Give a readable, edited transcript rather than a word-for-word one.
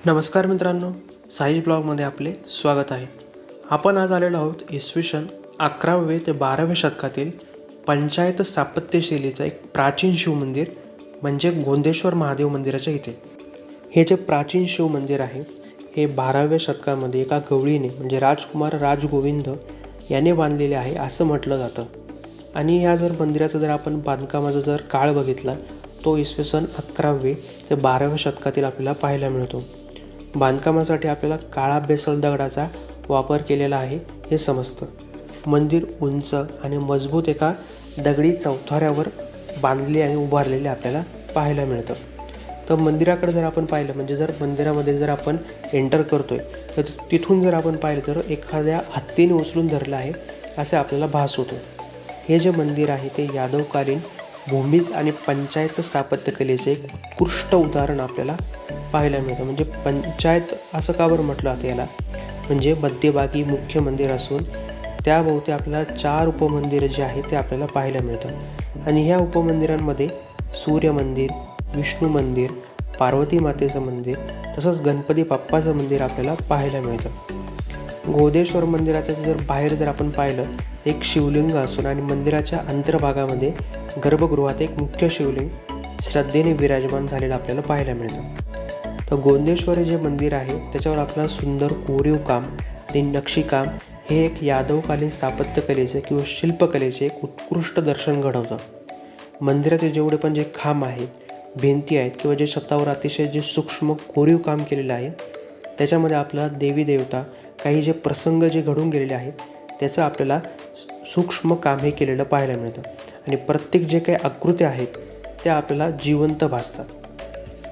नमस्कार मित्रांनो, साईज ब्लॉगमध्ये आपले स्वागत आहे. आपण आज आलेलो आहोत इसवी 11वे ते 12व्या शतकातील पंचायत स्थापत्यशैलीचं एक प्राचीन शिवमंदिर म्हणजे गोंदेश्वर महादेव मंदिराच्या इथे. हे जे प्राचीन शिवमंदिर आहे हे 12व्या शतकामध्ये एका गवळीने म्हणजे राजकुमार राजगोविंद याने बांधलेले आहे असं म्हटलं जातं. आणि या मंदिराचं जर आपण बांधकामाचा जर काळ बघितला तो इसवी 11वे ते 12व्या शतकातील आपल्याला पाहायला मिळतो. बांधकामासाठी आपल्याला काळा बेसल दगडाचा वापर केलेला आहे हे समजतं. मंदिर उंच आणि मजबूत एका दगडी चौथऱ्यावर बांधले आणि उभारलेले आपल्याला पाहायला मिळतं. तर मंदिराकडे जर आपण पाहिलं म्हणजे जर मंदिरामध्ये जर आपण एंटर करतोय तर तिथून जर आपण पाहिलं तर एखाद्या हत्तीने उचलून धरलं आहे असे आपल्याला भास होतो. हे जे मंदिर आहे ते यादवकालीन भूमीज आणि पंचायत स्थापत्यकलेचे एक उत्कृष्ट उदाहरण आपल्याला पाहायला मिळतं. म्हणजे पंचायत असं का बरं म्हटलं जातं याला, म्हणजे मध्यभागी मुख्य मंदिर असून त्याभोवती आपल्याला 4 उपमंदिरं जी आहेत ते आपल्याला पाहायला मिळतात. आणि ह्या उपमंदिरांमध्ये सूर्य मंदिर, विष्णू मंदिर, पार्वती मातेचं मंदिर तसंच गणपती बाप्पाचं मंदिर आपल्याला पाहायला मिळतं. गोदेश्वर मंदिराचं जर बाहेर जर आपण पाहिलं तर एक शिवलिंग असून आणि मंदिराच्या अंतर्भागामध्ये गर्भगृहात एक मुख्य शिवलिंग श्रद्धेने विराजमान झालेलं आपल्याला पाहायला मिळतं. तर गोंदेश्वर हे जे मंदिर आहे त्याच्यावर आपल्याला सुंदर कोरीव काम आणि नक्षीकाम हे एक यादवकालीन स्थापत्यकलेचे किंवा शिल्पकलेचे एक उत्कृष्ट दर्शन घडवतं. मंदिराचे जेवढे पण जे खांब आहेत, भिंती आहेत किंवा जे छतावर अतिशय जे सूक्ष्म कोरीव काम केलेलं आहे त्याच्यामध्ये आपल्याला देवी देवता काही जे प्रसंग जे घडून गेलेले आहेत त्याचं आपल्याला सूक्ष्म काम हे केलेलं पाहायला मिळतं. आणि प्रत्येक जे काही आकृत्या आहेत त्या आपल्याला जिवंत भासतात.